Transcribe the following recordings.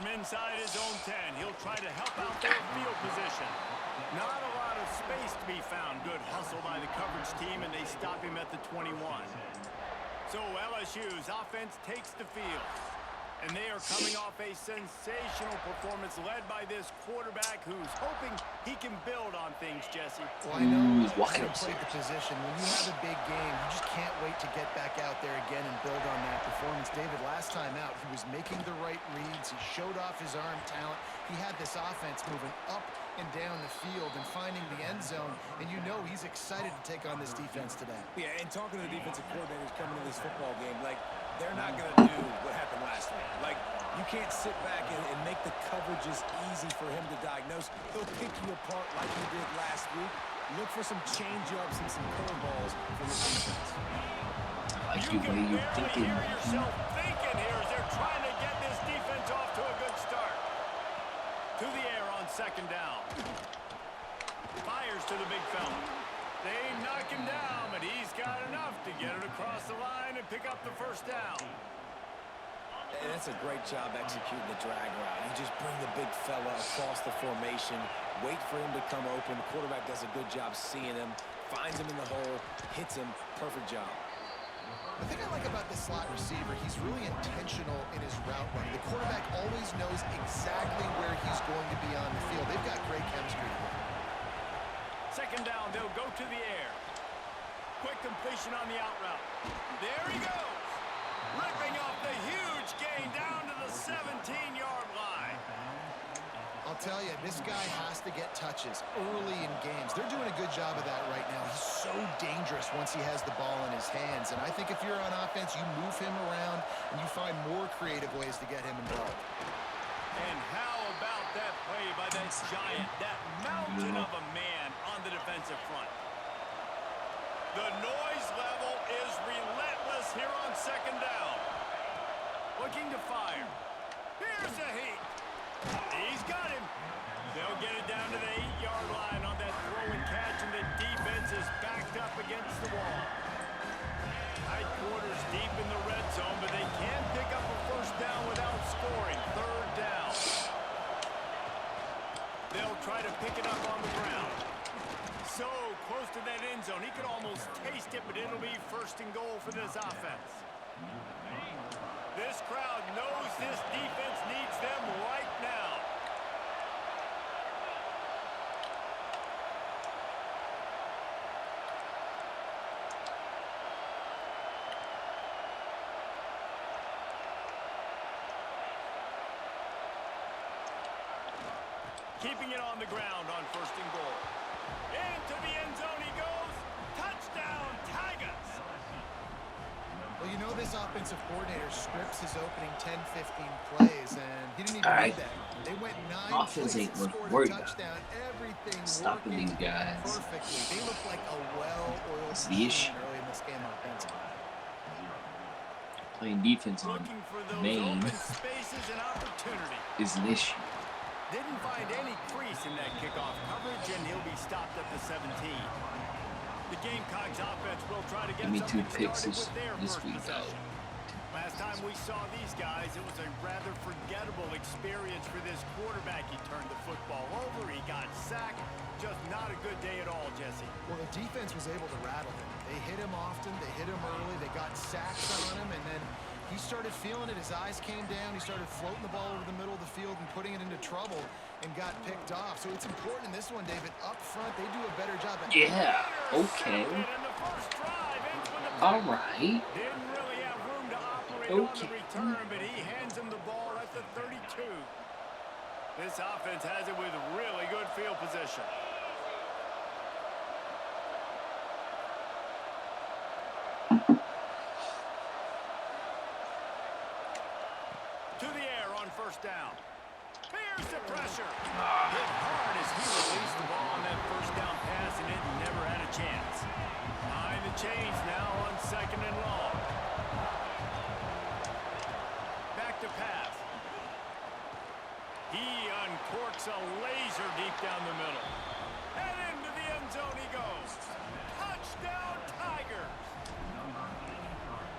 from inside his own 10. He'll try to help out their field position. Not a lot of space to be found. Good hustle by the coverage team, and they stop him at the 21. So LSU's offense takes the field. And they are coming off a sensational performance led by this quarterback who's hoping he can build on things, Jesse. Well, I know he's played the position. When you have a big game, you just can't wait to get back out there again and build on that performance. David, last time out, he was making the right reads. He showed off his arm talent. He had this offense moving up and down the field and finding the end zone. And you know he's excited to take on this defense today. Yeah, and talking to the defensive coordinators coming to this football game, like, they're not going to do what happened last week. Like, you can't sit back and make the coverages easy for him to diagnose. He'll pick you apart like he did last week. Look for some change-ups and some curveballs from the defense. I like the way you're thinking. Hear yourself thinking here as they're trying to get this defense off to a good start. To the air on second down. Fires to the big fella. They knock him down, but he's got enough to get it across the line and pick up the first down. And that's a great job executing the drag route. You just bring the big fella across the formation, wait for him to come open. The quarterback does a good job seeing him, finds him in the hole, hits him. Perfect job. The thing I like about this slot receiver, he's really intentional in his route running. The quarterback always knows exactly where he's going to be on the field. They've got great chemistry together. Second down, they'll go to the air. Quick completion on the out route. There he goes. Ripping off the huge gain down to the 17-yard line. I'll tell you, this guy has to get touches early in games. They're doing a good job of that right now. He's so dangerous once he has the ball in his hands. And I think if you're on offense, you move him around and you find more creative ways to get him involved. And how about that play by that giant, that mountain of a man on the defensive front? The noise level is relentless here on second down. Looking to fire. Here's the heat. He's got him. They'll get it down to the 8-yard line on that throw and catch, and the defense is backed up against the wall. Tight quarters deep in the red zone, but they can pick up a first down without scoring. Third down. They'll try to pick it up on the ground. So close to that end zone. He could almost taste it, but it'll be first and goal for this offense. This crowd knows this defense needs them right now. Keeping it on the ground on first and goal. Into the end zone he goes. Touchdown, Tigers. Well, you know this offensive coordinator scripts his opening 10, 15 plays, and he didn't even do that. They went 9 Offense plays ain't and scored a worried touchdown. Everything stopping working these guys. perfectly. They look like a well-oiled It's the machine issue. early in this game offensively. Playing defense on Looking for those Maine open spaces and opportunity. is an issue. Didn't find any crease in that kickoff coverage, and he'll be stopped at the 17. The Gamecocks offense will try to get Give me 2 something picks started with their this first week, though. possession. Last time we saw these guys, it was a rather forgettable experience for this quarterback. He turned the football over, he got sacked. Just not a good day at all, Jesse. Well, the defense was able to rattle him. They hit him often, they hit him early, they got sacks on him, and then he started feeling it. His eyes came down. He started floating the ball over the middle of the field and putting it into trouble and got picked off. So it's important in this one, David. Up front, they do a better job. Yeah, okay. All right. Didn't really have room to operate on the return, but he hands him the ball at the 32. This offense has it with really good field position. To the air on first down. Here's the pressure. Hit hard as he released the ball on that first down pass, and it never had a chance. Behind the chains now on second and long. Back to pass. He uncorks a laser deep down the middle. And into the end zone he goes. Touchdown, Tigers.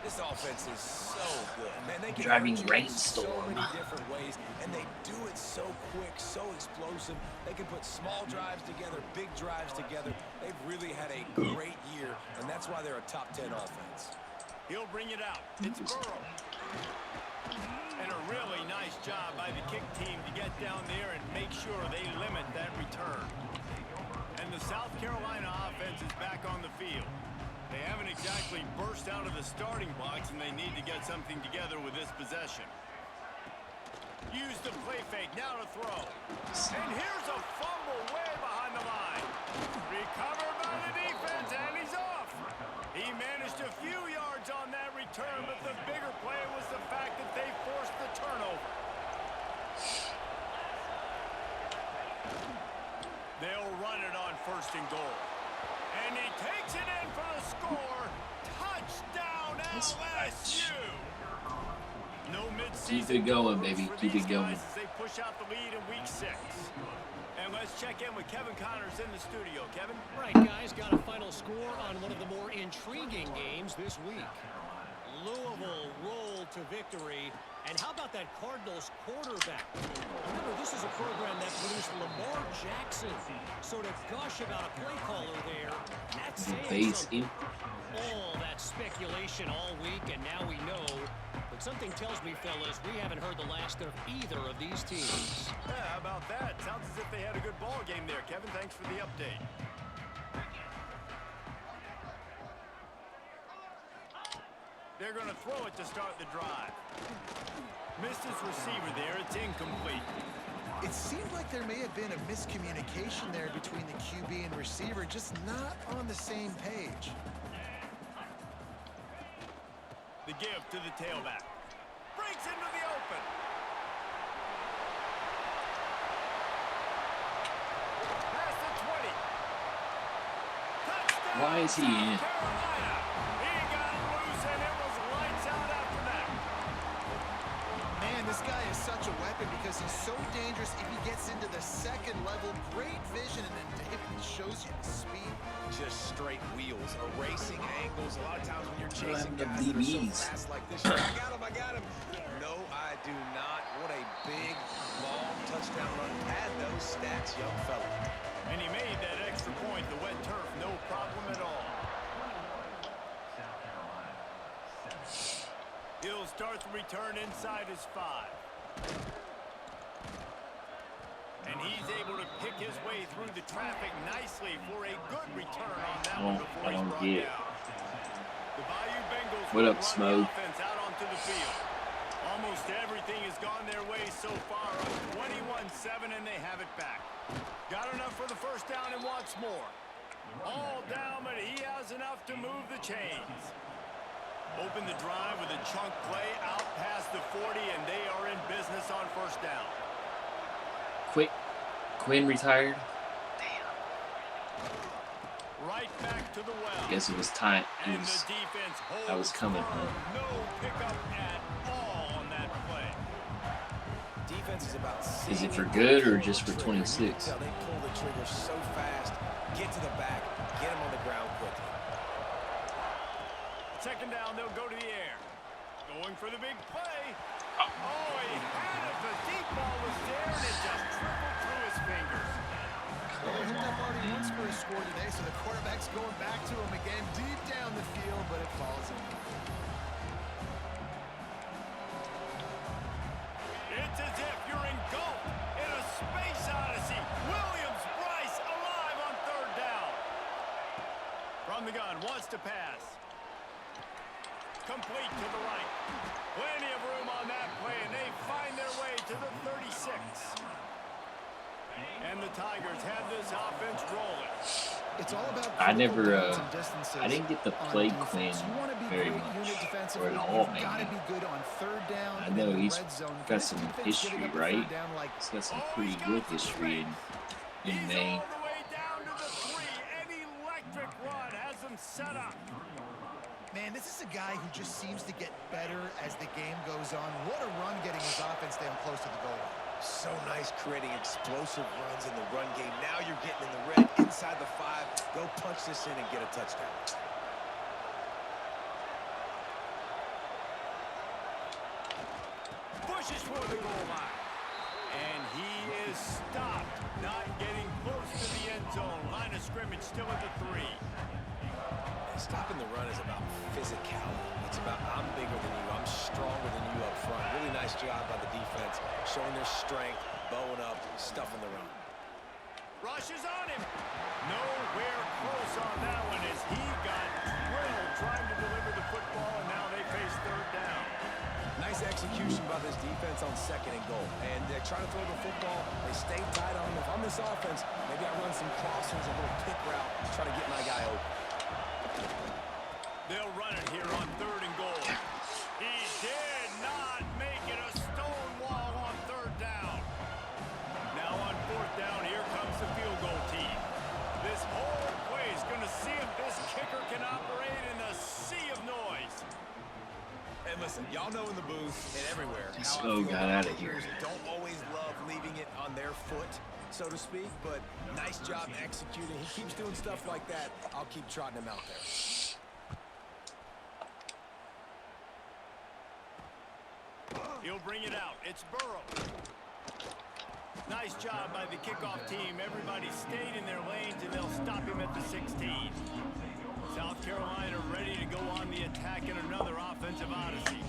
This offense is so good. Man, they can Driving hurt you in so rainstorm. many different ways, and they do it so quick, so explosive. They can put small drives together, big drives together. They've really had a great year, and that's why they're a top 10 offense. He'll bring it out. It's Burrow. And a really nice job by the kick team to get down there and make sure they limit that return. And the South Carolina offense is back on the field. They haven't exactly burst out of the starting blocks, and they need to get something together with this possession. Use the play fake, now to throw. And here's a fumble way behind the line. Recovered by the defense, and he's off. He managed a few yards on that return, but the bigger play was the fact that they forced the turnover. They'll run it on 1st and goal. And he takes it in for the score. Touchdown LSU. No mid-season. Keep it going, baby. Keep it going. As they push out the lead in week 6. And let's check in with Kevin Connors in the studio. Kevin? Right, guys, got a final score on one of the more intriguing games this week. Louisville rolled to victory. And how about that Cardinals quarterback? Remember, this is a program that produced Lamar Jackson. So to gush about a play caller there, that's saying something. All that speculation all week, and now we know. But something tells me, fellas, we haven't heard the last of either of these teams. Yeah, how about that? Sounds as if they had a good ball game there. Kevin, thanks for the update. They're going to throw it to start the drive. Missed his receiver there. It's incomplete. It seemed like there may have been a miscommunication there between the QB and receiver, just not on the same page. The give to the tailback. Breaks into the open. Past the 20. Touchdown. Why is he in? Carolina. He got loose, and it was lights out after that. Man, this guy is such a weapon because he's so dangerous if he gets into the second level. Great vision, and then David shows you the speed. Just straight wheels, erasing angles. A lot of times when you're chasing the guys that are so DBs. fast like this, I got him. No, I do not. What a big, long touchdown run. Had those stats, young fella. And he made that extra point. The wet turf, no problem at all. He'll start the return inside his 5. And he's able to pick his way through the traffic nicely for a good return on that one before he's brought down. The Bayou Bengals What up, run Smoke? the offense out onto the field. Almost everything has gone their way so far, up 21-7, and they have it back. Got enough for the first down and wants more. All down, but he has enough to move the chains. Open the drive with a chunk play out past the 40, and they are in business on 1st down. Quinn retired. Right back to the well. Guess it was time. And the defense holds I was coming firm. home. No pickup at all on that play. Defense is about Is it for good or just for 26? They pull the trigger so fast, get to the back, get him on the ground quickly. 2nd down, they'll go to the air. Going for the big play. Oh, he had it. The deep ball was there, and it just tripled through his fingers. Well, they hit that party once for a score today, so the quarterback's going back to him again deep down the field, but it falls in. It's as if you're engulfed in a space odyssey. Williams-Brice alive on 3rd down. From the gun, wants to pass. Complete to the right. Plenty of room on that play, and they find their way to the 36. And the Tigers have this offense rolling. It's all about I never, downs and distances I didn't get to on play defense. Quinn You want to be very great much, unit defensively. or at all, You've got to maybe. be good on 3rd down. I and know in the he's red zone. got This some defense history, giving up a right? 3rd down like He's got some pretty good history in He's Maine. all the way down to the 3. An electric run has them set up. Man, this is a guy who just seems to get better as the game goes on. What a run getting his offense down close to the goal line. So nice creating explosive runs in the run game. Now you're getting in the red, inside the 5. Go punch this in and get a touchdown. Pushes for the goal line. And he is stopped, not getting close to the end zone. Line of scrimmage still at the 3. Stopping the run is about physicality. It's about I'm bigger than you, I'm stronger than you up front. Really nice job by the defense, showing their strength, bowing up, stuffing the run. Rushes on him. Nowhere close on that one as he got drilled trying to deliver the football, and now they face 3rd down. Nice execution by this defense on 2nd and goal. And they're trying to throw the football. They stay tight on him. If I'm this offense, maybe I run some crossers, a little pick route, try to get my guy open. They'll run it here on 3rd and goal. He did not make it a stone wall on 3rd down. Now on 4th down, here comes the field goal team. This whole play is going to see if this kicker can operate in a sea of noise. And listen, y'all know in the booth and everywhere Just how I feel got about out of here. kickers don't always love leaving it on their foot, so to speak, but nice job executing. He keeps doing stuff like that. I'll keep trotting him out there. He'll bring it out. It's Burrow. Nice job by the kickoff team. Everybody stayed in their lanes, and they'll stop him at the 16. South Carolina ready to go on the attack in another offensive odyssey.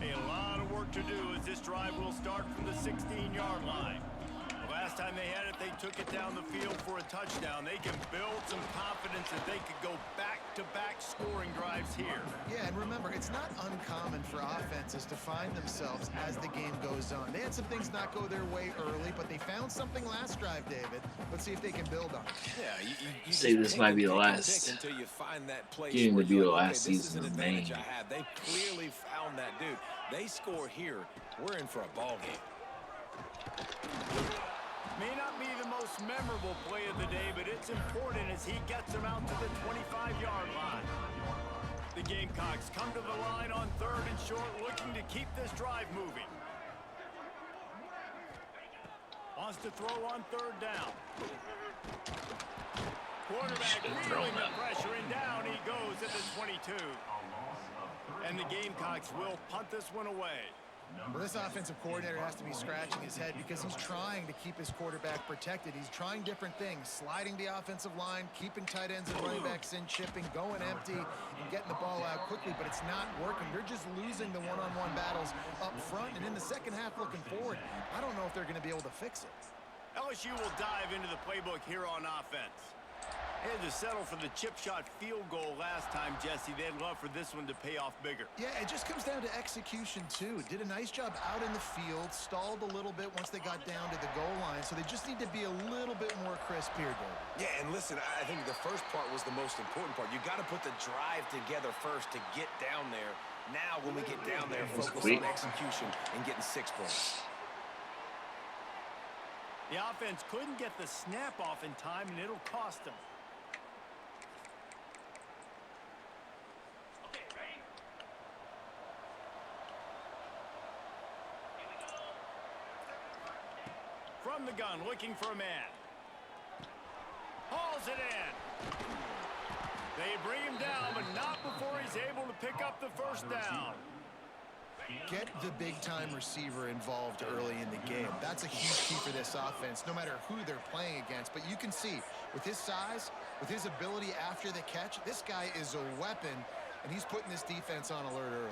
A lot of work to do as this drive will start from the 16-yard line. Last time they had it, they took it down the field for a touchdown. They can build some confidence that they could go back-to-back scoring drives here. Yeah, and remember, it's not uncommon for offenses to find themselves as the game goes on. They had some things not go their way early, but they found something last drive, David. Let's see if they can build on it. Yeah, you Say just this might be the pick and last pick until you find that place game where to be you're the like, last okay, this is season an of advantage Maine. I have. They clearly found that dude. They score here. We're in for a ball game. May not be the most memorable play of the day, but it's important as he gets them out to the 25-yard line. The Gamecocks come to the line on 3rd and short, looking to keep this drive moving. Wants to throw on 3rd down. Quarterback feeling the pressure, and down he goes at the 22. And the Gamecocks will punt this one away. Well, this offensive coordinator has to be scratching his head because he's trying to keep his quarterback protected. He's trying different things, sliding the offensive line, keeping tight ends and running backs in, chipping, going empty, and getting the ball out quickly, but it's not working. They're just losing the one-on-one battles up front, and in the second half looking forward, I don't know if they're going to be able to fix it. LSU will dive into the playbook here on offense. They had to settle for the chip shot field goal last time, Jesse. They'd love for this one to pay off bigger. Yeah, it just comes down to execution, too. Did a nice job out in the field, stalled a little bit once they got down to the goal line, so they just need to be a little bit more crisp here, Dave. Yeah, and listen, I think the first part was the most important part. You got to put the drive together first to get down there. Now, when we get down there, focus on execution and getting 6 points. The offense couldn't get the snap off in time, and it'll cost them. From the gun, looking for a man. Hauls it in. They bring him down, but not before he's able to pick up the 1st down. Get the big-time receiver involved early in the game. That's a huge key for this offense, no matter who they're playing against. But you can see, with his size, with his ability after the catch, this guy is a weapon, and he's putting this defense on alert early.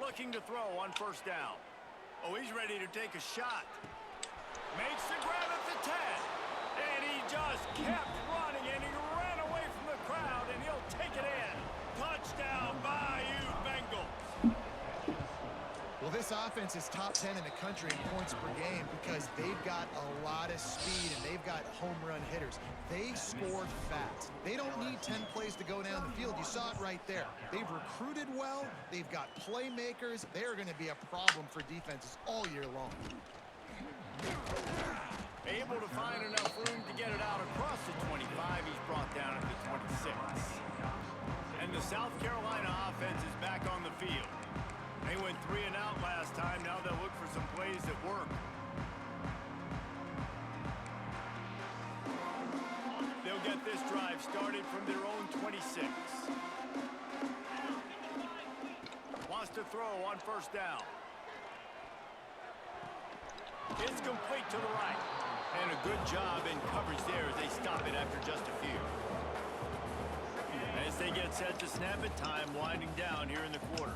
Looking to throw on 1st down. Oh, he's ready to take a shot. Makes the grab at the 10. And he just kept running, and he ran away from the crowd, and he'll take it in. Touchdown, Bayou Bengals. Well, this offense is top 10 in the country in points per game because they've got a lot of speed and they've got home run hitters. They scored fast. They don't need 10 plays to go down the field. You saw it right there. They've recruited well. They've got playmakers. They're going to be a problem for defenses all year long. Able to find enough room to get it out across the 25. He's brought down at the 26. And the South Carolina offense is back on the field. They went 3 and out last time. Now they'll look for some plays that work. They'll get this drive started from their own 26. Wants to throw on first down. It's complete to the right. And a good job in coverage there as they stop it after just a few. As they get set to snap it, time winding down here in the quarter.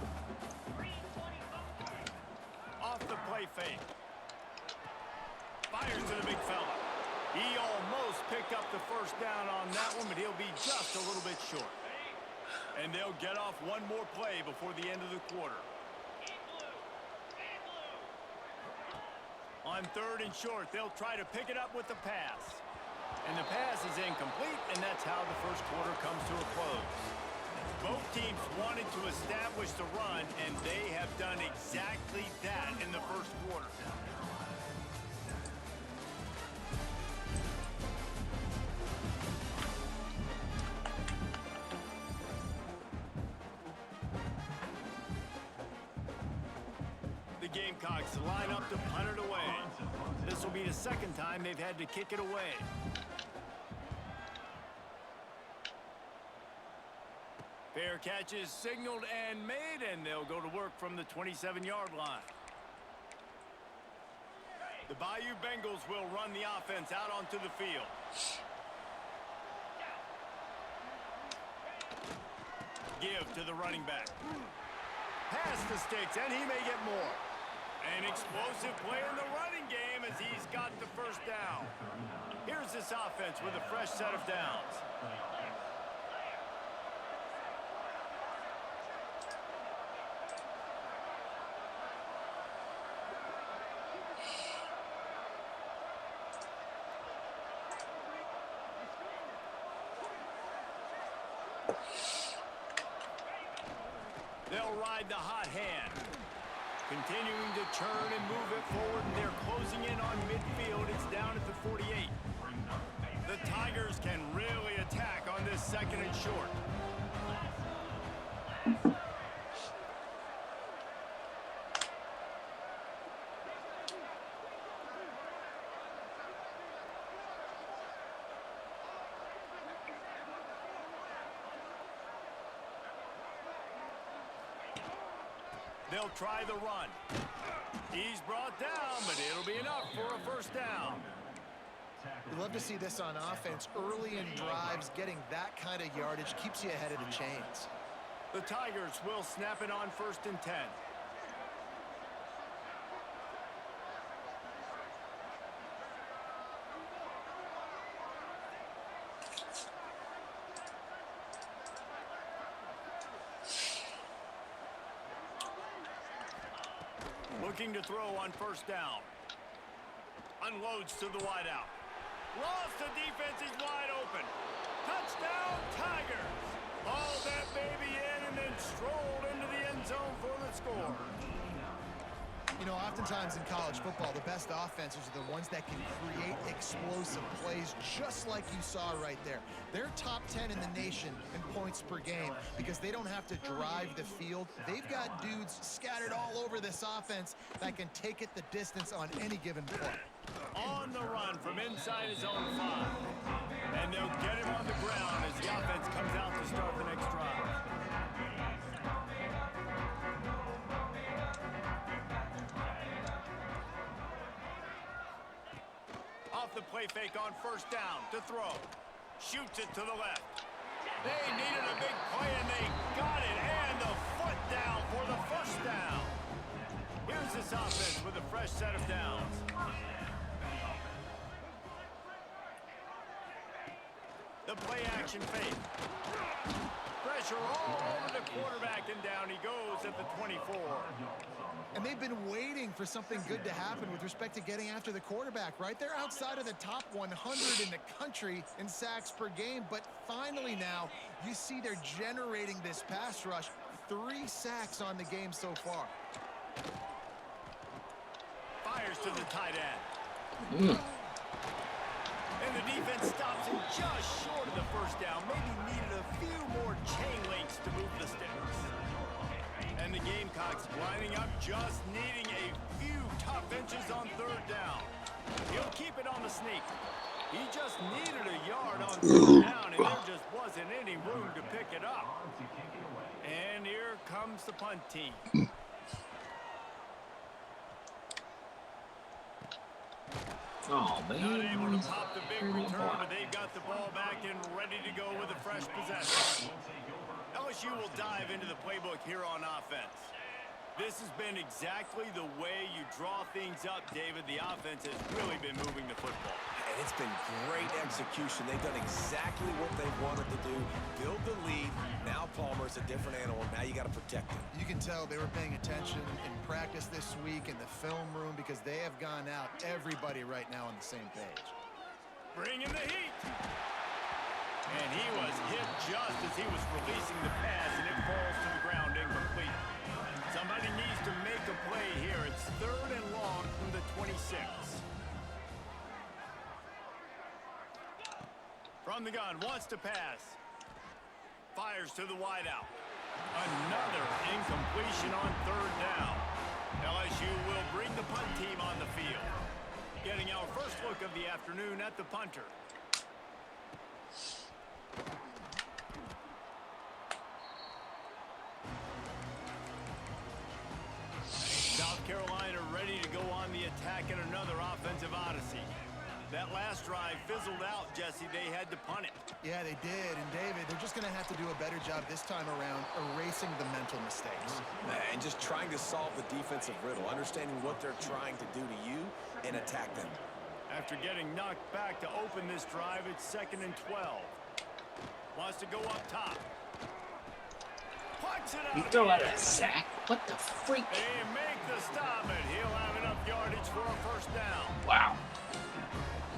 Off the play fake. Fires to the big fella. He almost picked up the first down on that one, but he'll be just a little bit short. And they'll get off one more play before the end of the quarter. On third and short, they'll try to pick it up with the pass. And the pass is incomplete, and that's how the first quarter comes to a close. Both teams wanted to establish the run, and they have done exactly that in the first quarter. The Gamecocks line up to punt it away. This will be the second time they've had to kick it away. Fair catch is signaled and made, and they'll go to work from the 27-yard line. The Bayou Bengals will run the offense out onto the field. Give to the running back. Pass the sticks, and he may get more. An explosive play in the running game as he's got the first down. Here's this offense with a fresh set of downs. They'll ride the hot hand. Continuing to churn and move it forward, and they're closing in on midfield. It's down at the 48. The Tigers can really attack on this second and short. They'll try the run. He's brought down, but it'll be enough for a first down. We love to see this on offense. Early in drives, getting that kind of yardage keeps you ahead of the chains. The Tigers will snap it on first and 10. Looking to throw on first down. Unloads to the wideout. Lost the defense, he's wide open. Touchdown, Tigers. Hauled that baby in and then strolled into the end zone for the score. You know, oftentimes in college football, the best offenses are the ones that can create explosive plays, just like you saw right there. They're top 10 in the nation in points per game because they don't have to drive the field. They've got dudes scattered all over this offense that can take it the distance on any given play. On the run from inside his own 5. And they'll get him on the ground as the offense comes out to start the next drive. Off the play fake on first down to throw. Shoots it to the left. They needed a big play and they got it. And the foot down for the first down. Here's this offense with a fresh set of downs. The play action fake. Pressure all over the quarterback and down he goes at the 24. And they've been waiting for something good to happen with respect to getting after the quarterback, right? They're outside of the top 100 in the country in sacks per game, but finally now you see they're generating this pass rush. 3 sacks on the game so far. Fires to the tight end. And the defense stops him just short of the first down. Maybe needed a few more chain links to move the sticks. And the Gamecocks lining up, just needing a few tough inches on third down. He'll keep it on the sneak. He just needed a yard on third down, and there just wasn't any room to pick it up. And here comes the punt team. Oh, Not man. able to pop the big return, but they've got the ball back and ready to go with a fresh possession. LSU will dive into the playbook here on offense. This has been exactly the way you draw things up, David. The offense has really been moving the football. And it's been great execution. They've done exactly what they wanted to do. Build the lead. Now Palmer's a different animal. Now you got to protect him. You can tell they were paying attention in practice this week in the film room because they have gone out, everybody right now on the same page. Bringing the heat. And he was hit just as he was releasing the pass, and it falls to the ground incomplete. Somebody needs to make a play here. It's 3rd and long from the 26. From the gun, wants to pass. Fires to the wideout. Another incompletion on 3rd down. LSU will bring the punt team on the field. Getting our first look of the afternoon at the punter. South Carolina ready to go on the attack in another offensive odyssey. That last drive fizzled out, Jesse. They had to punt it. Yeah, they did. And, David, they're just going to have to do a better job this time around erasing the mental mistakes. And just trying to solve the defensive riddle, understanding what they're trying to do to you and attack them. After getting knocked back to open this drive, it's 2nd and 12. Wants to go up top. Punts it out. You throw out a sack? What the freak? They make the stop, and he'll have enough yardage for a first down. Wow.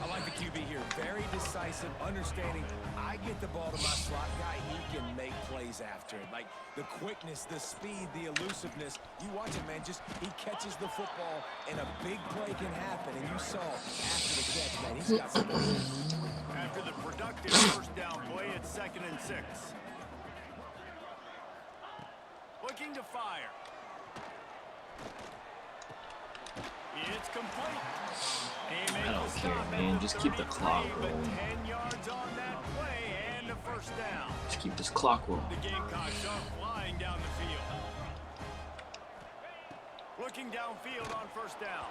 I like the QB here. Very decisive, understanding. I get the ball to my slot guy. He can make plays after it. Like the quickness, the speed, the elusiveness. You watch it, man. Just he catches the football, and a big play can happen. And you saw after the catch, man, he's got something. After the productive first down play, it's 2nd and 6. Looking to fire. It's complete. I don't care, man. Just keep the clock rolling. 10 yards on that play and a first down. Just keep this clock rolling. The Gamecocks are flying down the field. Looking downfield on first down.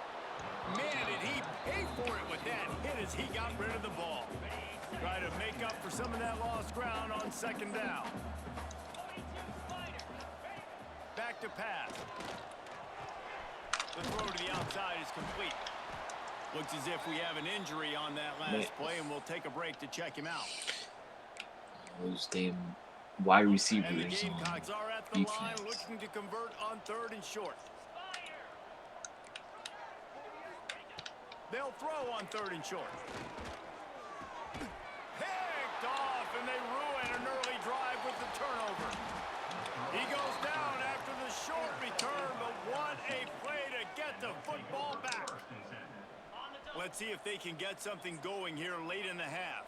Man, did he pay for it with that hit as he got rid of the ball. Try to make up for some of that lost ground on 2nd down. Back to pass. The throw to the outside is complete. Looks as if we have an injury on that last play, and we'll take a break to check him out. Those damn wide And the receivers Gamecocks are at the line looking to convert on 3rd and short. They'll throw on 3rd and short. Picked off, and they ruin an early drive with the turnover. He goes down after the short return, but what a play to get the football back. Let's see if they can get something going here late in the half.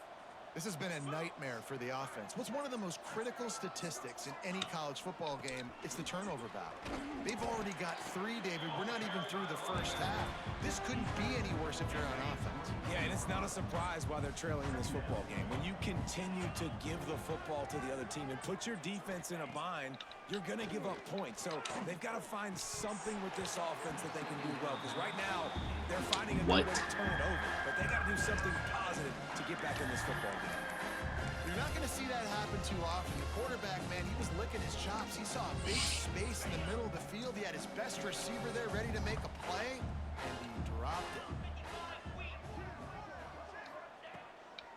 This has been a nightmare for the offense. What's one of the most critical statistics in any college football game? It's the turnover battle. They've already got 3, David. We're not even through the first half. This couldn't be any worse if you're on offense. Yeah, and it's not a surprise why they're trailing in this football game. When you continue to give the football to the other team and put your defense in a bind, you're going to give up points. So they've got to find something with this offense that they can do well. Because right now, they're finding a new way to turn it over. But they got to do something positive to get back in this football game. You're not going to see that happen too often. The quarterback, man, he was licking his chops. He saw a big space in the middle of the field. He had his best receiver there ready to make a play, and he dropped it.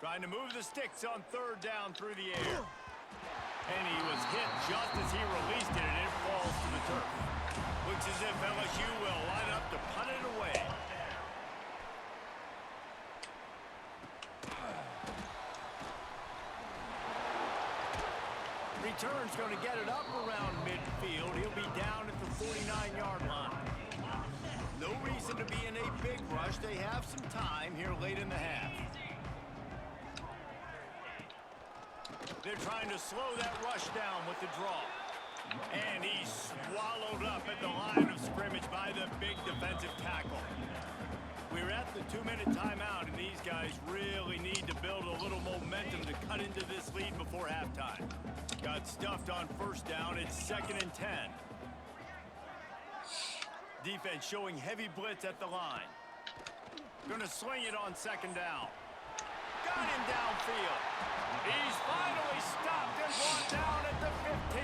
Trying to move the sticks on 3rd down through the air. And he was hit just as he released it, and it falls to the turf. Looks as if LSU will line up to punt it away. Return's going to get it up around midfield. He'll be down at the 49-yard line. No reason to be in a big rush. They have some time here late in the half. They're trying to slow that rush down with the draw. And he's swallowed up at the line of scrimmage by the big defensive tackle. We're at the 2-minute timeout, and these guys really need to build a little momentum to cut cut into this lead before halftime. Got stuffed on first down. It's 2nd and 10. Defense showing heavy blitz at the line. Gonna sling it on 2nd down. Got him downfield. He's finally stopped and brought down at the 15.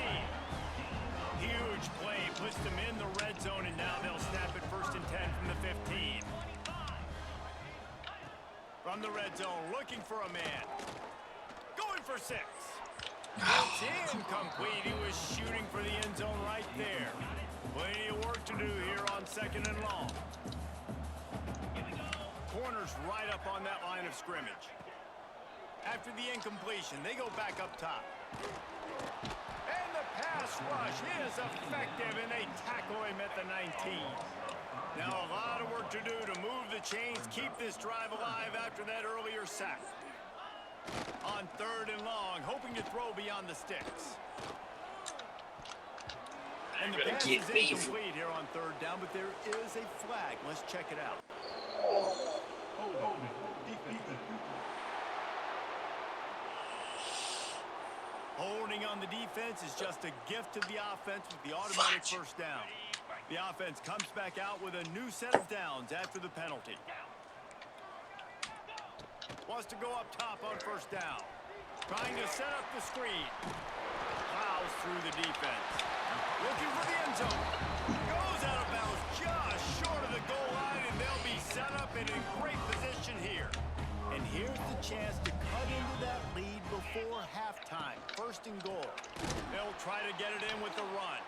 Huge play puts them in the red zone, and now they'll snap it 1st and 10 from the 15. From the red zone, looking for a man. Going for 6. It's incomplete. He was shooting for the end zone right there. Plenty of work to do here on 2nd and long. Corner's right up on that line of scrimmage. After the incompletion, they go back up top. And the pass rush is effective, and they tackle him at the 19. Now a lot of work to do to move the chains, keep this drive alive after that earlier sack. On 3rd and long, hoping to throw beyond the sticks. And the pass is incomplete here on 3rd down, but there is a flag. Let's check it out. Holding on the defense is just a gift to the offense with the automatic 1st down. The offense comes back out with a new set of downs after the penalty. Wants to go up top on 1st down. Trying to set up the screen. Plows through the defense. Looking for the end zone. Goes out of bounds just short of the goal line, and they'll be set up in a great position here. And here's the chance to cut into that lead before halftime. 1st and goal. They'll try to get it in with the run.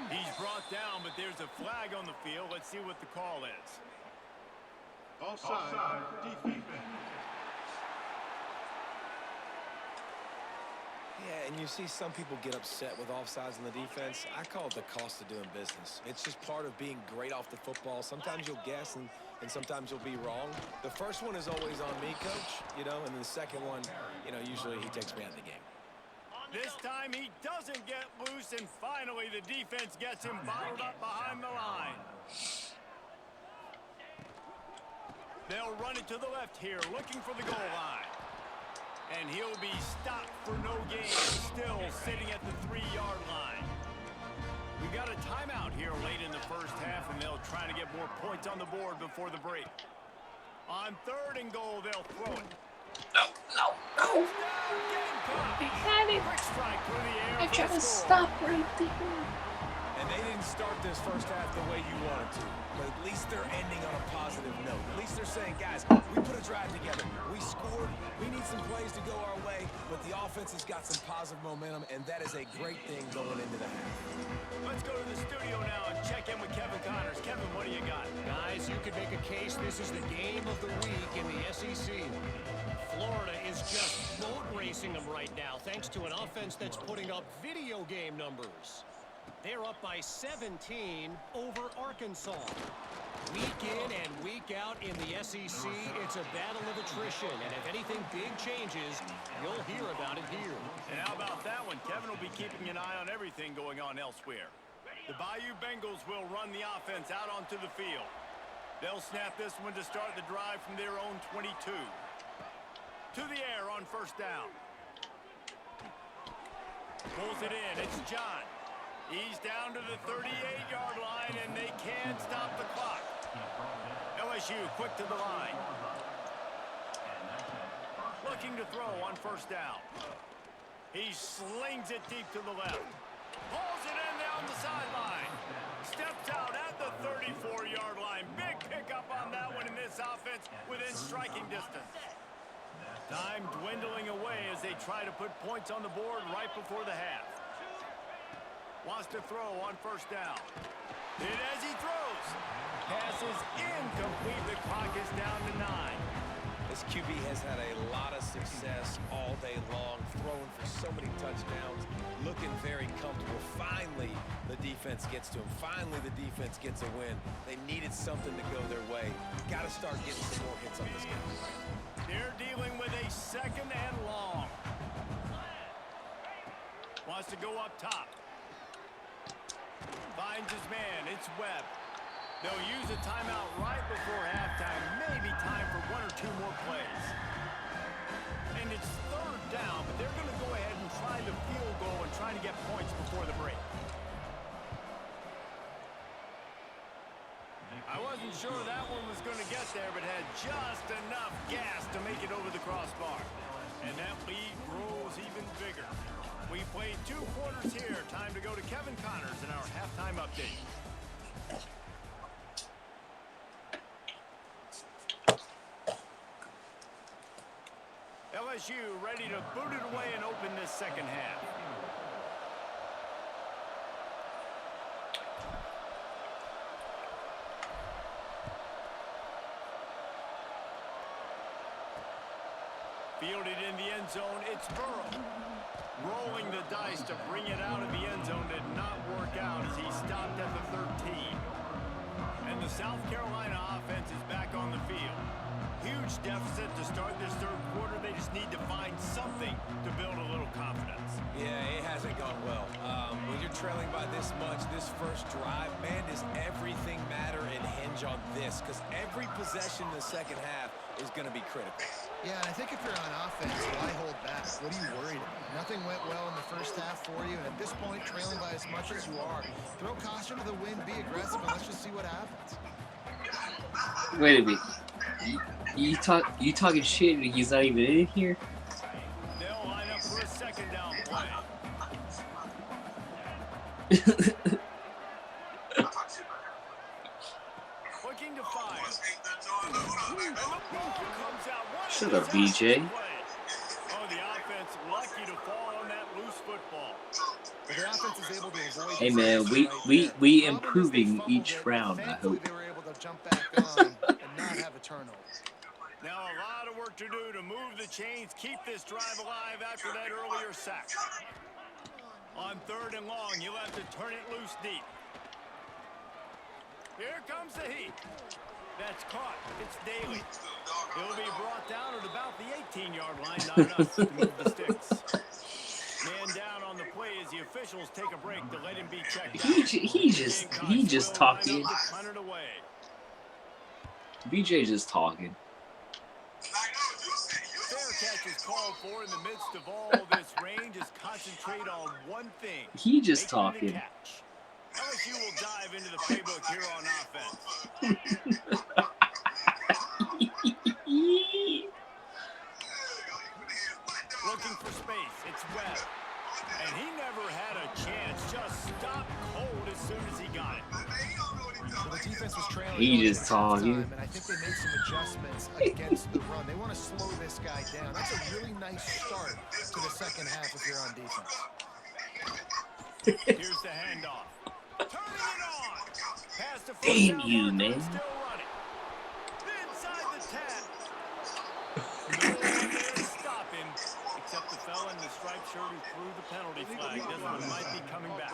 He's brought down, but there's a flag on the field. Let's see what the call is. Offside. Defense. Yeah, and you see some people get upset with offsides in the defense. I call it the cost of doing business. It's just part of being great off the football. Sometimes you'll guess and sometimes you'll be wrong. The first one is always on me, Coach, and then the second one, usually he takes me out of the game. This time he doesn't get loose, and finally the defense gets him bottled up behind the line. They'll run it to the left here, looking for the goal line. And he'll be stopped for no gain, still sitting at the 3-yard line. We've got a timeout here late in the first half, and they'll try to get more points on the board before the break. On 3rd and goal, they'll throw it. No. I had it. Quick strike through the air. I tried to stop right there. And they didn't start this first half the way you wanted to. But at least they're ending on a positive note. At least they're saying, guys, we put a drive together. We scored. We need some plays to go our way. But the offense has got some positive momentum, and that is a great thing going into the half. Let's go to the studio now and check in with Kevin Connors. Kevin, what do you got? Guys, you could make a case this is the game of the week in the SEC. Florida is just boat racing them right now, thanks to an offense that's putting up video game numbers. They're up by 17 over Arkansas. Week in and week out in the SEC, it's a battle of attrition. And if anything big changes, you'll hear about it here. And how about that one? Kevin will be keeping an eye on everything going on elsewhere. The Bayou Bengals will run the offense out onto the field. They'll snap this one to start the drive from their own 22. To the air on 1st down. Pulls it in. It's John. He's down to the 38-yard line, and they can't stop the clock. LSU quick to the line. Looking to throw on 1st down. He slings it deep to the left. Pulls it in down the sideline. Steps out at the 34-yard line. Big pickup on that one in this offense within striking distance. Time dwindling away as they try to put points on the board right before the half. Wants to throw on 1st down. And as he throws, pass is incomplete. The clock is down to 9. This QB has had a lot of success all day long, throwing for so many touchdowns, looking very comfortable. Finally, the defense gets to him. Finally, the defense gets a win. They needed something to go their way. Got to start getting some more hits on this guy. They're dealing with a 2nd and long. Wants to go up top. Finds his man. It's Webb. They'll use a timeout right before halftime. Maybe time for 1 or 2 more plays. And it's 3rd down, trying to get points before the break. I wasn't sure that one was going to get there, but had just enough gas to make it over the crossbar. And that lead grows even bigger. We played 2 quarters here. Time to go to Kevin Connors in our halftime update. LSU ready to boot it away and open this second half. Fielded in the end zone, it's Burrow. Rolling the dice to bring it out of the end zone did not work out as he stopped at the 13. And the South Carolina offense is back on the field. Huge deficit to start this third quarter. They just need to find something to build a little confidence. Yeah, it hasn't gone well. When you're trailing by this much, this first drive, man, does everything matter and hinge on this? Because every possession in the second half is going to be critical. Yeah, and I think if you're on offense, why hold back? What are you worried about? Nothing went well in the first half for you, and at this point, trailing by as much as you are, throw caution to the wind, be aggressive, and let's just see what happens. Wait a minute. You talking shit and he's not even in here? They'll line up for a second down play. Looking to fire. And the ball comes out. Shut up, BJ. Oh, the offense lucky to fall on that loose football. But the offense is able to avoid. Hey man, we improving each round, I hope. They were able to jump back on and not have a turnover. Now a lot of work to do to move the chains, keep this drive alive after that earlier sack. On 3rd and long, you'll have to turn it loose deep. Here comes the heat. That's caught. It's Daly. He'll be brought down at about the 18-yard line, not enough to move the sticks. Man down on the play as the officials take a break to let him be checked out. He just talking. BJ just talking. Fair catch is called for in the midst of all this range. Is concentrate on one thing. He just talking. LSU will dive into the playbook here on offense. Looking for space. It's Webb. And he never had a chance. Just stopped cold as soon as he got it. Well, the defense was trailing. He just talking. And I think they made some adjustments against the run. They want to slow this guy down. That's a really nice start to the second half if you're on defense. Here's the handoff. Turning it on. Pass to Damn you, man. Still running. Inside the 10. No one there to stop him, except the fella in the striped shirt who threw the penalty flag. This one might be coming back.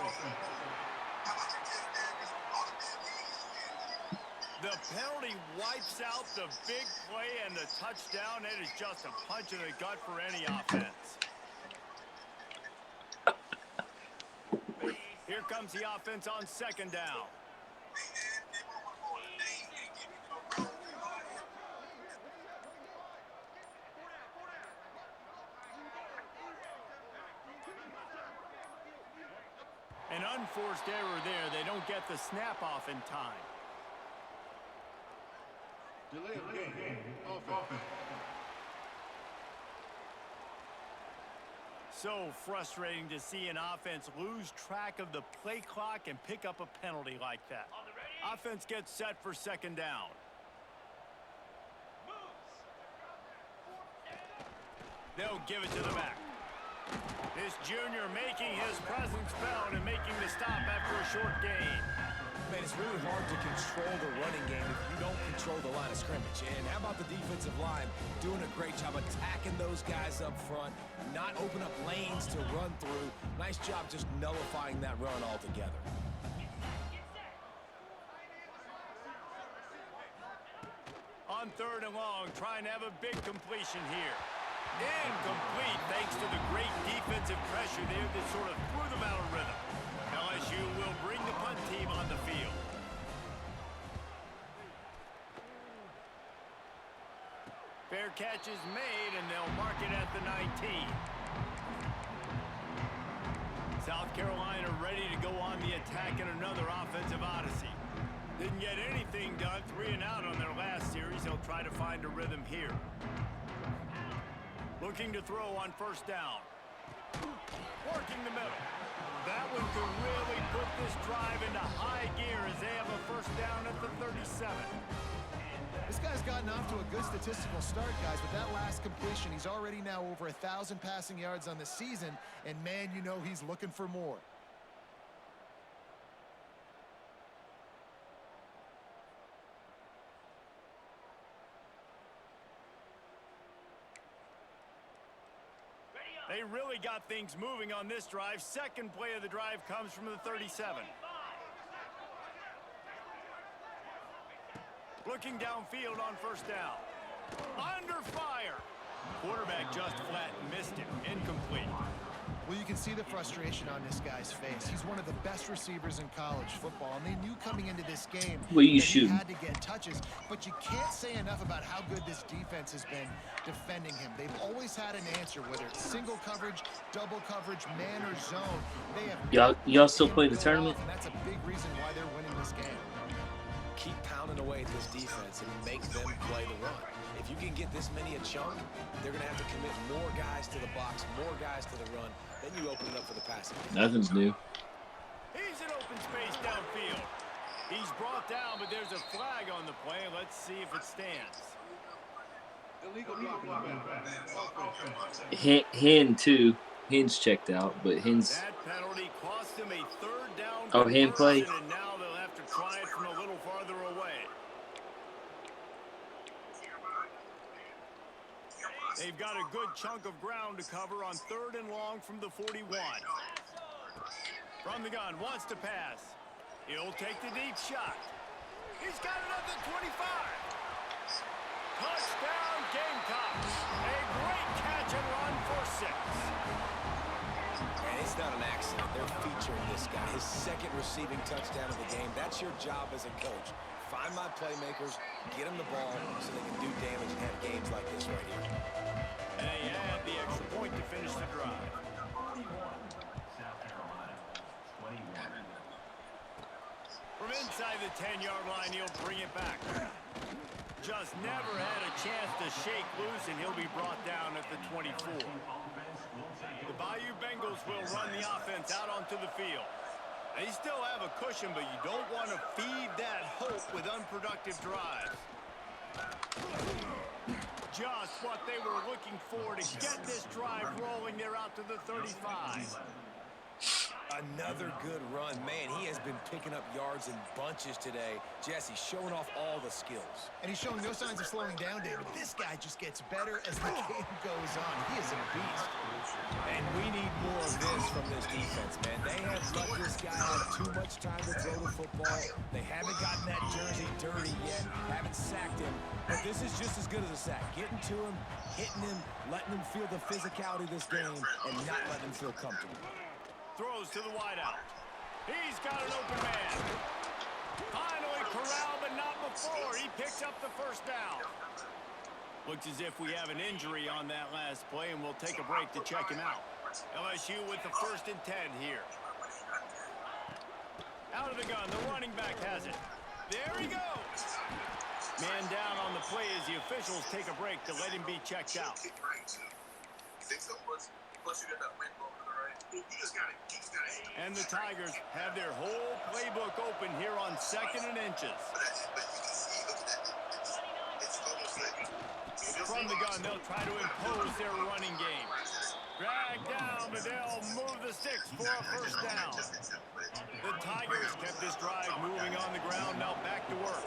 The penalty wipes out the big play and the touchdown. It is just a punch in the gut for any offense. Here comes the offense on 2nd down. An unforced error there. They don't get the snap off in time. Delay of game. Offense. So frustrating to see an offense lose track of the play clock and pick up a penalty like that. Offense gets set for 2nd down. They'll give it to the back. This junior making his presence felt and making the stop after a short gain. Man, it's really hard to control the running game if you don't control the line of scrimmage. And how about the defensive line doing a great job attacking those guys up front, not open up lanes to run through. Nice job just nullifying that run altogether. On 3rd and long, trying to have a big completion here. Incomplete thanks to the great defensive pressure there that sort of threw them out of rhythm. LSU will bring the punt team on the field. Fair catch is made, and they'll mark it at the 19. South Carolina ready to go on the attack in another offensive odyssey. Didn't get anything done, 3 and out on their last series. They'll try to find a rhythm here. Looking to throw on first down. Working the middle. That one could really put this drive into high gear as they have a first down at the 37. This guy's gotten off to a good statistical start, guys. With that last completion, he's already now over 1,000 passing yards on the season, and man, you know he's looking for more. They really got things moving on this drive. Second play of the drive comes from the 37. Looking downfield on first down. Under fire. Quarterback just flat missed him. Incomplete. Well, you can see the frustration on this guy's face. He's one of the best receivers in college football, and they knew coming into this game What are you that shooting? he had to get touches, but you can't say enough about how good this defense has been defending him. They've always had an answer, whether it's single coverage, double coverage, man, or zone. They have Y'all still play the tournament? and that's a big reason why they're winning this game. Keep pounding away at this defense and make them play the run. If you can get this many a chunk, they're going to have to commit more guys to the box, more guys to the run. Then you open it up for the passing. Nothing's new. He's in open space downfield. He's brought down, but there's a flag on the play. Let's see if it stands. Illegal blocking. Offense. Hen too. Hen's checked out, but Hen's. That penalty cost him a third down. Oh, Hen played. And now they'll have to try it from a little farther away. They've got a good chunk of ground to cover on third and long from the 41. From the gun, wants to pass. He'll take the deep shot. He's got it at the 25. Touchdown, Gamecocks. A great catch and run for 6. And it's not an accident. They're featuring this guy. His second receiving touchdown of the game. That's your job as a coach. Find my playmakers, get them the ball so they can do damage and have games like this right here. And they add the extra point to finish the drive. From inside the 10-yard line, he'll bring it back. Just never had a chance to shake loose, and he'll be brought down at the 24. The Bayou Bengals will run the offense out onto the field. They still have a cushion, but you don't want to feed that hope with unproductive drives. Just what they were looking for to get this drive rolling. They're out to the 35. Another good run. Man, he has been picking up yards in bunches today. Jesse showing off all the skills. And he's showing no signs of slowing down, David. This guy just gets better as the game goes on. He is a beast. And we need more of this from this defense, man. They have let this guy have too much time to throw the football. They haven't gotten that jersey dirty yet, haven't sacked him. But this is just as good as a sack. Getting to him, hitting him, letting him feel the physicality of this game, and not letting him feel comfortable. Throws to the wideout. He's got an open man. Finally corralled, but not before. He picks up the first down. Looks as if we have an injury on that last play, and we'll take a break to check him out. LSU with the 1st and 10 here. Out of the gun, the running back has it. There he goes. Man down on the play as the officials take a break to let him be checked out. And the Tigers have their whole playbook open here on 2nd and inches. From the gun, they'll try to impose their running game. Drag down, but they'll move the sticks for a first down. The Tigers kept this drive moving on the ground, now back to work.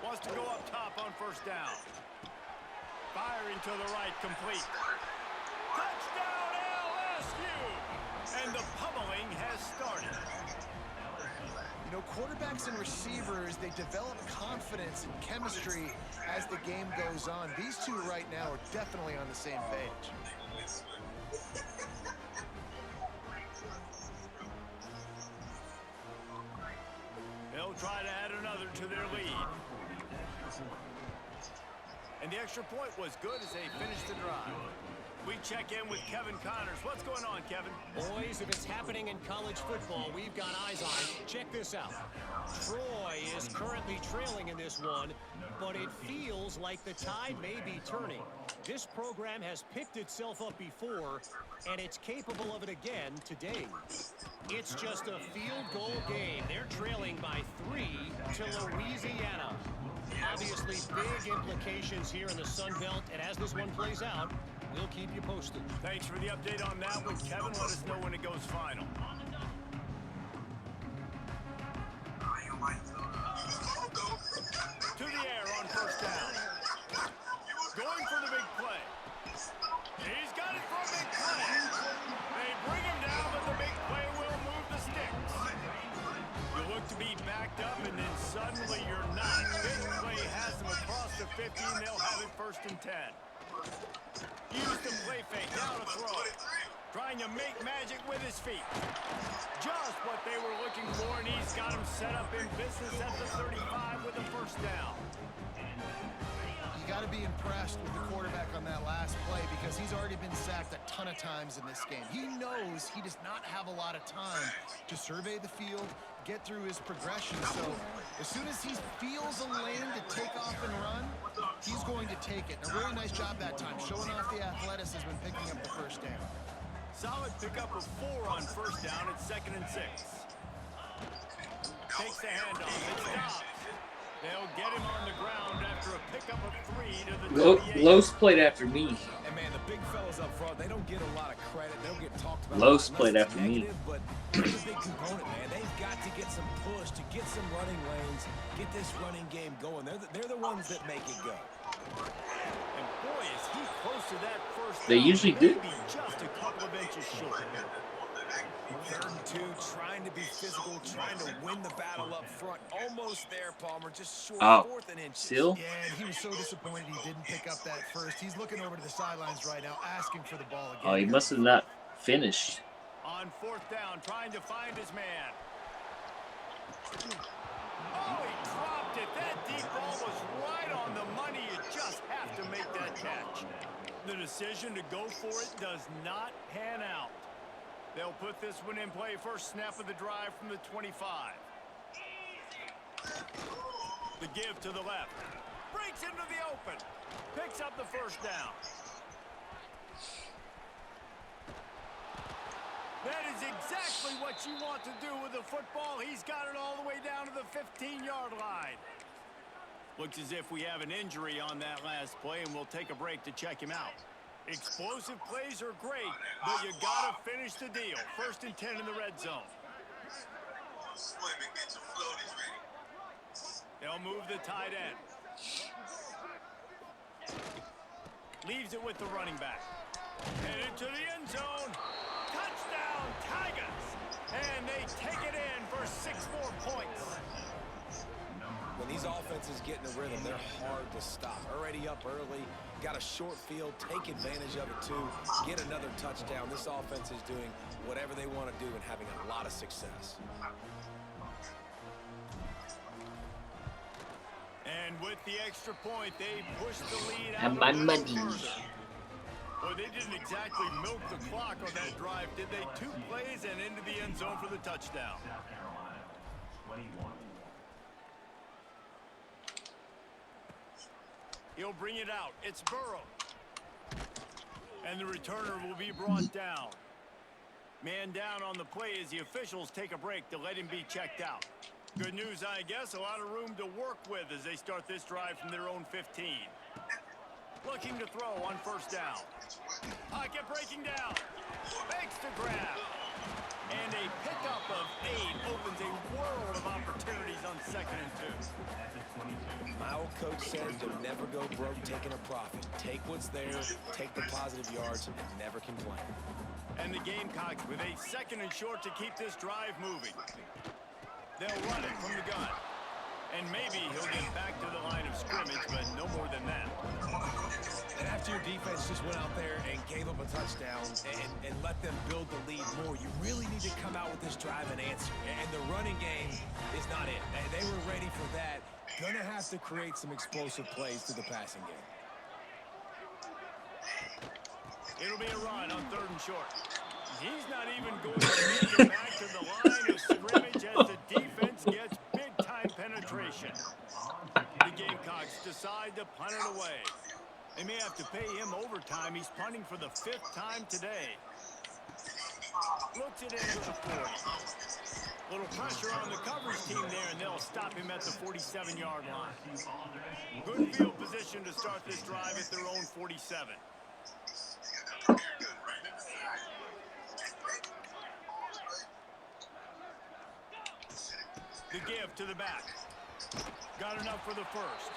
Wants to go up top on first down. Firing to the right, complete. Touchdown, LSU! And the pummeling has started. You know, quarterbacks and receivers, they develop confidence and chemistry as the game goes on. These two right now are definitely on the same page. They'll try to add another to their lead. And the extra point was good as they finished the drive. We check in with Kevin Connors. What's going on, Kevin? Boys, if it's happening in college football, we've got eyes on it. Check this out. Troy is currently trailing in this one, but it feels like the tide may be turning. This program has picked itself up before, and it's capable of it again today. It's just a field goal game. They're trailing by 3 to Louisiana. Obviously, big implications here in the Sun Belt, and as this one plays out, we'll keep you posted. Thanks for the update on that one, Kevin. Let us know when it goes final. To the air on first down. Going for the big play. He's got it for a big play. They bring him down, but the big play will move the sticks. You look to be backed up, and then suddenly you're not. Big play has them across the 15. They'll have it 1st and 10. Use the play fake, now to throw. Trying to make magic with his feet. Just what they were looking for, and he's got him set up in business at the 35 with a 1st down. You got to be impressed with the quarterback on that last play because he's already been sacked a ton of times in this game. He knows he does not have a lot of time to survey the field, get through his progression. So as soon as he feels a lane to take off and run, he's going to take it. And a really nice job that time, showing off the athleticism and picking up the 1st down. Solid pickup of 4 on 1st down. It's 2nd and 6. Takes the handoff. It stops. They'll get him on the ground after a pickup of 3 to the 28. Los played after me. And man, the big fellas up front, they don't get a lot of credit. They don't get talked about. Los played after me. But they're a big component, man. They've got to get some push, to get some running lanes, get this running game going. They're the ones that make it go. And boy, is he close to that 1st They down. usually do. Maybe just a couple of inches short. 3rd and 2, trying to be physical, trying to win the battle up front. Almost there, Palmer, just short, 4th and inches. Still? Yeah, and he was so disappointed he didn't pick up that 1st. He's looking over to the sidelines right now, asking for the ball again. Oh, he must have not finished. On 4th down, trying to find his man. Oh, he dropped it. That deep ball was right on the money. You just have to make that catch. The decision to go for it does not pan out. They'll put this one in play. 1st snap of the drive from the 25. The give to the left. Breaks into the open. Picks up the 1st down. That is exactly what you want to do with the football. He's got it all the way down to the 15-yard line. Looks as if we have an injury on that last play, and we'll take a break to check him out. Explosive plays are great, but you got to finish the deal. 1st and 10 in the red zone. They'll move the tight end. Leaves it with the running back. Headed to the end zone. Touchdown, Tigers! And they take it in for 6 more points. When these offenses get in a rhythm, they're hard to stop. Already up early, got a short field, take advantage of it too, get another touchdown. This offense is doing whatever they want to do and having a lot of success. And with the extra point, they push the lead out Have a my little money. further. Well, they didn't exactly milk the clock on that drive, did they? 2 plays and into the end zone for the touchdown. He'll bring it out. It's Burrow. And the returner will be brought down. Man down on the play as the officials take a break to let him be checked out. Good news, I guess. A lot of room to work with as they start this drive from their own 15. Looking to throw on 1st down. Pocket breaking down. Makes the grab. And a pickup of 8 opens a world of opportunities on 2nd and 2. My old coach says you'll never go broke taking a profit. Take what's there, take the positive yards, and never complain. And the Gamecocks with a 2nd and short to keep this drive moving. They'll run it from the gun. And maybe he'll get back to the line of scrimmage, but no more than that. And after your defense just went out there and gave up a touchdown and let them build the lead more, you really need to come out with this drive and answer. And the running game is not it. They were ready for that. Gonna have to create some explosive plays through the passing game. It'll be a run on 3rd and short. He's not even going to make it back to the line of scrimmage as the defense gets big-time penetration. The Gamecocks decide to punt it away. They may have to pay him overtime. He's punting for the 5th time today. Looks it into the 40. Little pressure on the coverage team there, and they'll stop him at the 47-yard line. Good field position to start this drive at their own 47. The give to the back. Got enough for the first.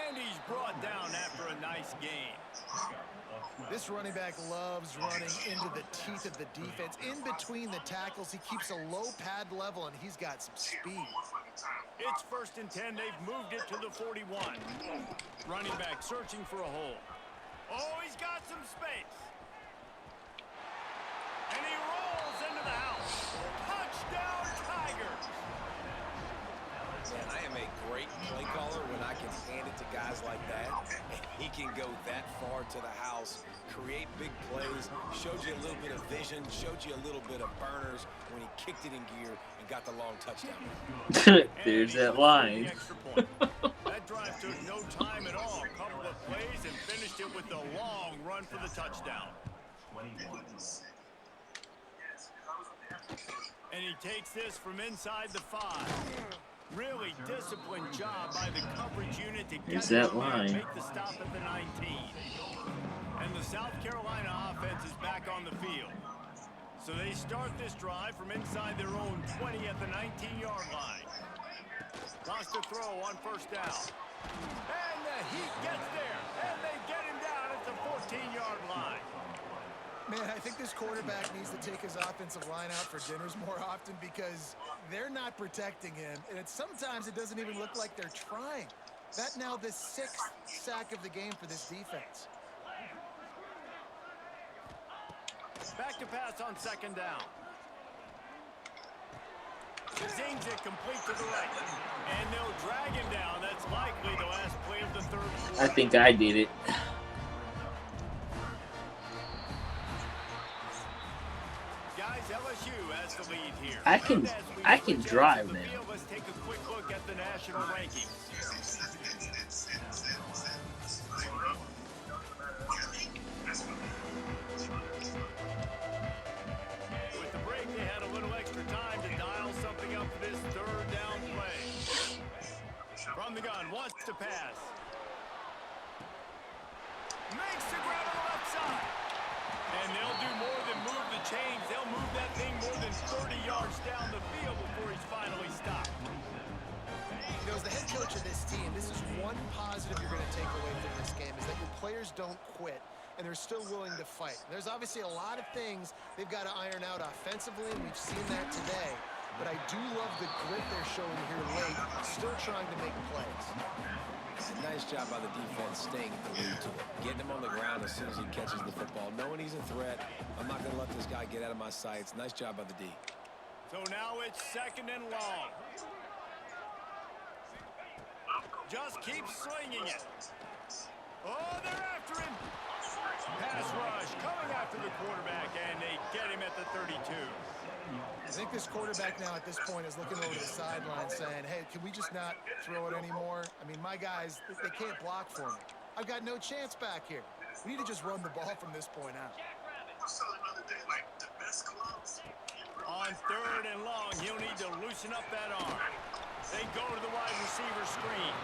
And he's brought down after a nice gain. This running back loves running into the teeth of the defense. In between the tackles, he keeps a low pad level, and he's got some speed. It's 1st and 10. They've moved it to the 41. Running back searching for a hole. Oh, he's got some space. And he rolls into the house. Touchdown, Tigers. Man, I am a great play caller when I can hand it to guys like that. And he can go that far to the house, create big plays, showed you a little bit of vision, showed you a little bit of burners when he kicked it in gear and got the long touchdown. There's that line. That drive took no time at all. A couple of plays and finished it with a long run for the touchdown. And he takes this from inside the 5. Really disciplined job by the coverage unit to get that him there and line. make the stop at the 19. And the South Carolina offense is back on the field. So they start this drive from inside their own 20 at the 19-yard line. Lost a throw on 1st down. And the Heat gets there. And they get him down at the 14-yard line. Man, I think this quarterback needs to take his offensive line out for dinners more often because they're not protecting him. And sometimes it doesn't even look like they're trying. That now the 6th sack of the game for this defense. Back to pass on 2nd down. Zings it complete to the right. And they'll drag him down. That's likely the last play of the 3rd quarter. I think I did it. Guys, LSU has the lead here. I can drive now. Let's take a quick look at the national rankings. With the break, they had a little extra time to dial something up for this 3rd down play. From the gun, wants to pass. Makes the grab on the left side. And they'll do more than move the chains. They'll move that thing more than 30 yards down the field before he's finally stopped. You know, as the head coach of this team, this is one positive you're going to take away from this game, is that your players don't quit, and they're still willing to fight. There's obviously a lot of things they've got to iron out offensively, and we've seen that today. But I do love the grit they're showing here late, still trying to make plays. Nice job by the defense staying glued to it, getting him on the ground as soon as he catches the football, knowing he's a threat. I'm not going to let this guy get out of my sights. Nice job by the D. So now it's 2nd and long. Just keep slinging it. Oh, they're after him. Pass rush coming after the quarterback, and they get him at the 32. I think this quarterback now at this point is looking over the sideline saying, hey, can we just not throw it anymore? I mean, my guys, they can't block for me. I've got no chance back here. We need to just run the ball from this point out. On 3rd and long, he'll need to loosen up that arm. They go to the wide receiver screen.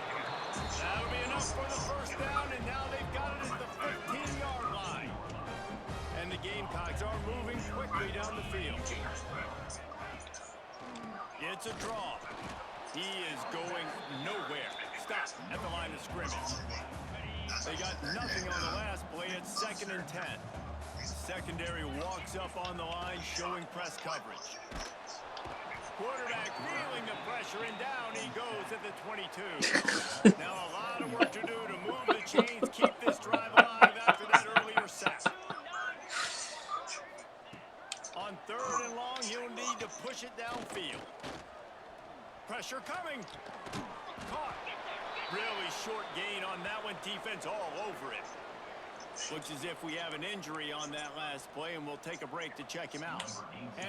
That'll be enough for the 1st down, and now they've got it at the 15-yard line. And the Gamecocks are moving quickly down the field. It's a draw. He is going nowhere. Stop at the line of scrimmage. They got nothing on the last play. It's 2nd and 10. Secondary walks up on the line, showing press coverage. Quarterback feeling the pressure, and down he goes at the 22. Now a lot of work to do to move the chains, keep this drive alive after that earlier sack. On 3rd and long, you'll need to push it downfield. Pressure coming. Caught. Really short gain on that one. Defense all over it. Looks as if we have an injury on that last play, and we'll take a break to check him out.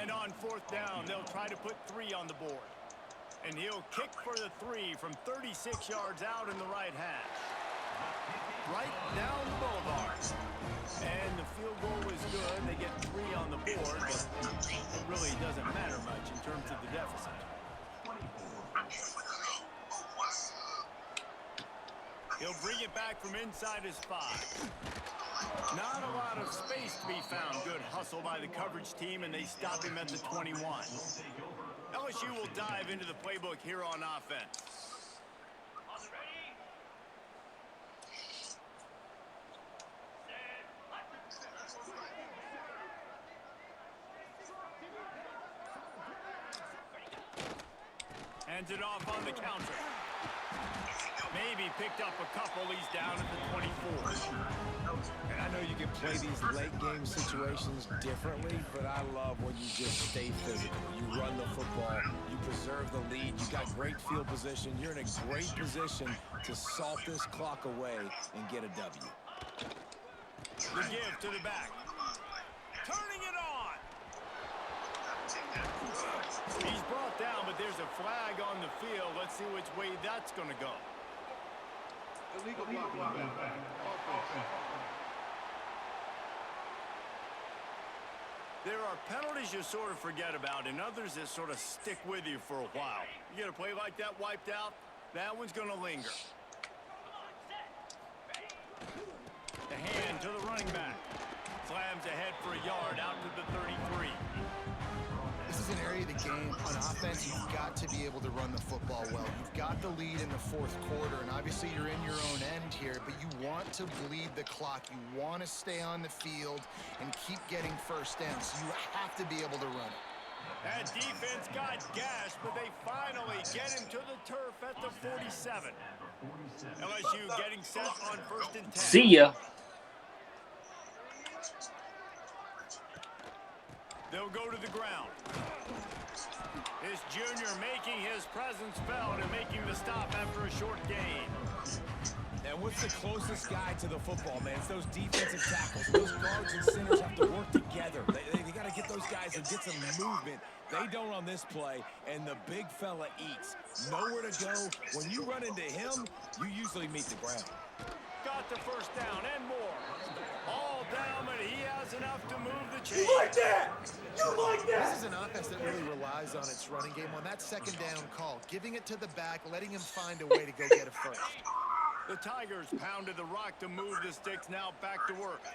And on 4th down, they'll try to put 3 on the board. And he'll kick for the 3 from 36 yards out in the right hash. Right down the boulevard. And the field goal was good. They get 3 on the board, but it really doesn't matter much in terms of the deficit. He'll bring it back from inside his 5. Not a lot of space to be found. Good hustle by the coverage team, and they stop him at the 21. LSU will dive into the playbook here on offense. Hands it off on the counter. Maybe picked up a couple. He's down at the 24. And I know you can play these late game situations differently, but I love when you just stay physical. You run the football, you preserve the lead, you got great field position. You're in a great position to salt this clock away and get a W. The give to the back. Turning it on. He's brought down, but there's a flag on the field. Let's see which way that's going to go. Illegal blocking. There are penalties you sort of forget about and others that sort of stick with you for a while. You get a play like that wiped out, that one's going to linger. The hand to the running back. Slams ahead for a yard out to the 33. This is an area of the game on offense you've got to be able to run the football well. You've got the lead in the 4th quarter, and obviously you're in your own end here, but you want to bleed the clock. You want to stay on the field and keep getting first down, so you have to be able to run it. That defense got gashed, but they finally get him to the turf at the 47. LSU getting set on 1st and 10. See ya. They'll go to the ground. This junior making his presence felt and making the stop after a short gain. And what's the closest guy to the football, man? It's those defensive tackles. Those guards and centers have to work together. They got to get those guys and get some movement. They don't on this play, and the big fella eats. Nowhere to go. When you run into him, you usually meet the ground. Got the 1st down and more. All down, but he has enough to move the chain. You like that? You like that? This is an offense that really relies on its running game. On that 2nd down call, giving it to the back, letting him find a way to go get it first. The Tigers pounded the rock to move the sticks, now back to work.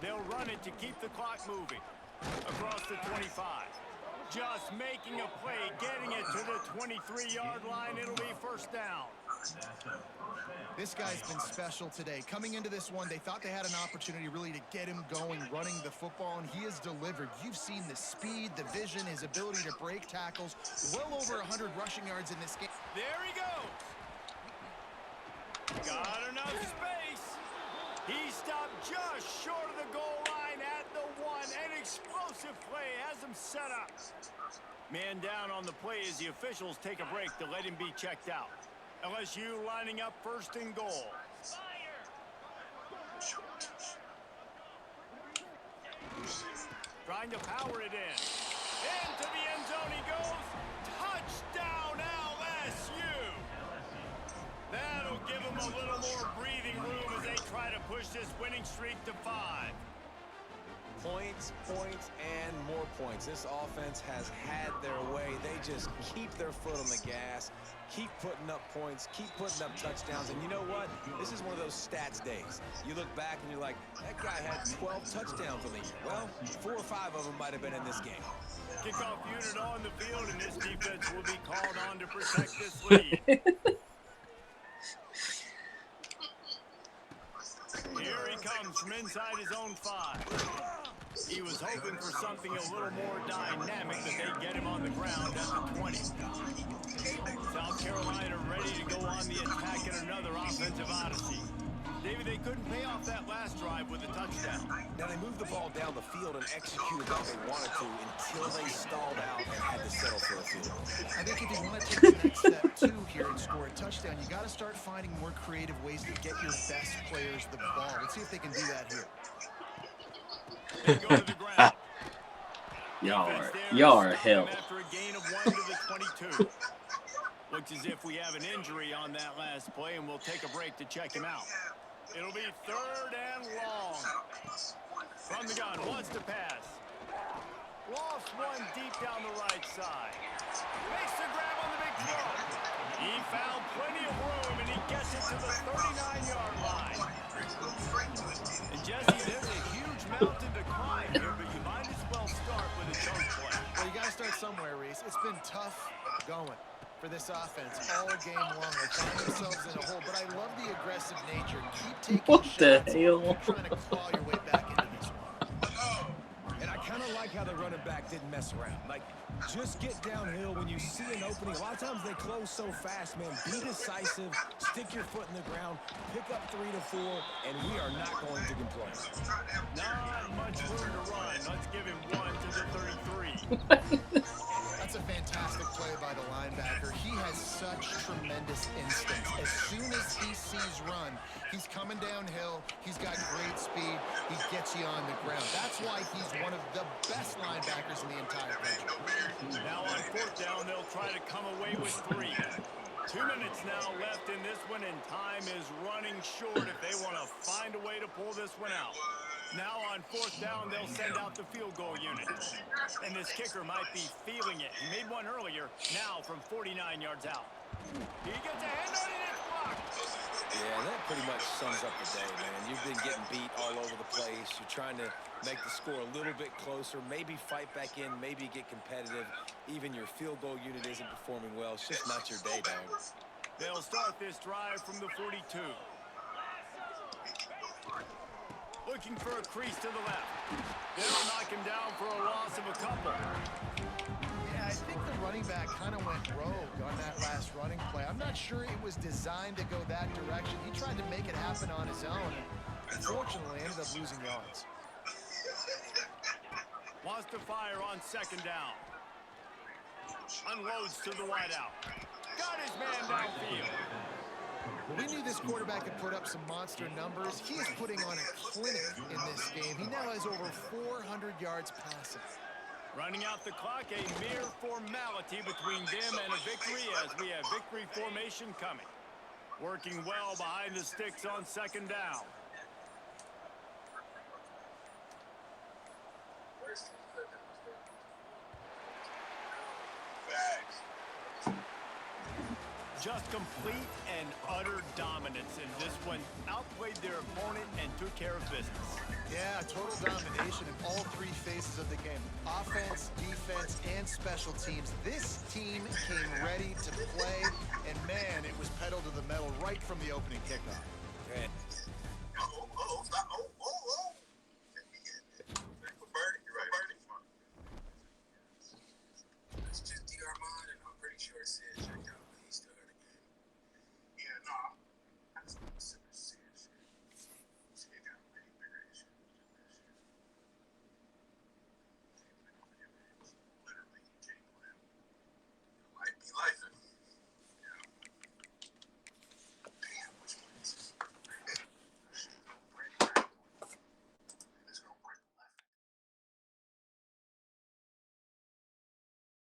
They'll run it to keep the clock moving. Across the 25. Just making a play, getting it to the 23-yard line. It'll be 1st down. This guy's been special today. Coming into this one, they thought they had an opportunity really to get him going, running the football, and he has delivered. You've seen the speed, the vision, his ability to break tackles. Well over 100 rushing yards in this game. There he goes. Got enough space. He stopped just short of the goal line at the 1. An explosive play has him set up. Man down on the play as the officials take a break to let him be checked out. LSU lining up 1st and goal. Trying to power it in. Into the end zone he goes. Touchdown LSU. That'll give him a little more breathing room as they try to push this winning streak to 5. Points, and more points. This offense has had their way. They just keep their foot on the gas, keep putting up points, keep putting up touchdowns. And you know what? This is one of those stats days. You look back and you're like, that guy had 12 touchdowns on the year. Well, 4 or 5 of them might have been in this game. Kickoff unit on the field, and this defense will be called on to protect this lead. Here he comes from inside his own 5. He was hoping for something a little more dynamic, that they'd get him on the ground at the 20. South Carolina ready to go on the attack in another offensive odyssey. David, they couldn't pay off that last drive with a touchdown. Now, they moved the ball down the field and executed like they wanted to until they stalled out and had to settle for a field goal. I think if you want to take the next step, too, here and score a touchdown, you got to start finding more creative ways to get your best players the ball. Let's see if they can do that here. They go to the ground. Y'all are hell. After a gain of 1 to the 22. Looks as if we have an injury on that last play, and we'll take a break to check him out. It'll be 3rd and long. From the gun, wants to pass. Lost one deep down the right side. Makes the grab on the big throw. He found plenty of room, and he gets it to the 39-yard line. And Jesse, there's a huge mountain to climb here, but you might as well start with a chunk play. Well, you got to start somewhere, Reese. It's been tough going for this offense all game long. They find themselves in a hole, but I love the aggressive nature. Keep taking What the shots. hell? Keep trying to claw your way back into this one. And I kind of like how the running back didn't mess around. Like, just get downhill when you see an opening. A lot of times they close so fast, man. Be decisive, stick your foot in the ground, pick up 3 to 4, and we are not going to complain. Not much room to run. Let's give him 1 to the 33. That's a fantastic play by the linebacker. He has such tremendous instincts. As soon as he sees run, he's coming downhill. He's got great speed. He gets you on the ground. That's why he's one of the best linebackers in the entire country. Now on 4th down, they'll try to come away with 3. 2 minutes now left in this one, and time is running short if they want to find a way to pull this one out. Now on 4th down, they'll send out the field goal unit. And this kicker might be feeling it. He made one earlier, now from 49 yards out. He gets a hand on it, and it's blocked. Yeah, that pretty much sums up the day, man. You've been getting beat all over the place. You're trying to make the score a little bit closer, maybe fight back in, maybe get competitive. Even your field goal unit isn't performing well. It's just not your day, dog. They'll start this drive from the 42. Looking for a crease to the left. They'll knock him down for a loss of a couple. Yeah, I think the running back kind of went rogue on that last running play. I'm not sure it was designed to go that direction. He tried to make it happen on his own. Unfortunately, ended up losing yards. Wants to fire on 2nd down. Unloads to the wideout. Got his man downfield. Well, we knew this quarterback could put up some monster numbers. He is putting on a clinic in this game. He now has over 400 yards passing. Running out the clock, a mere formality between them and a victory as we have victory formation coming. Working well behind the sticks on 2nd down. Just complete and utter dominance in this one. Outplayed their opponent and took care of business. Yeah, total domination in all 3 phases of the game. Offense, defense, and special teams. This team came ready to play, and man, it was pedal to the metal right from the opening kickoff. Man,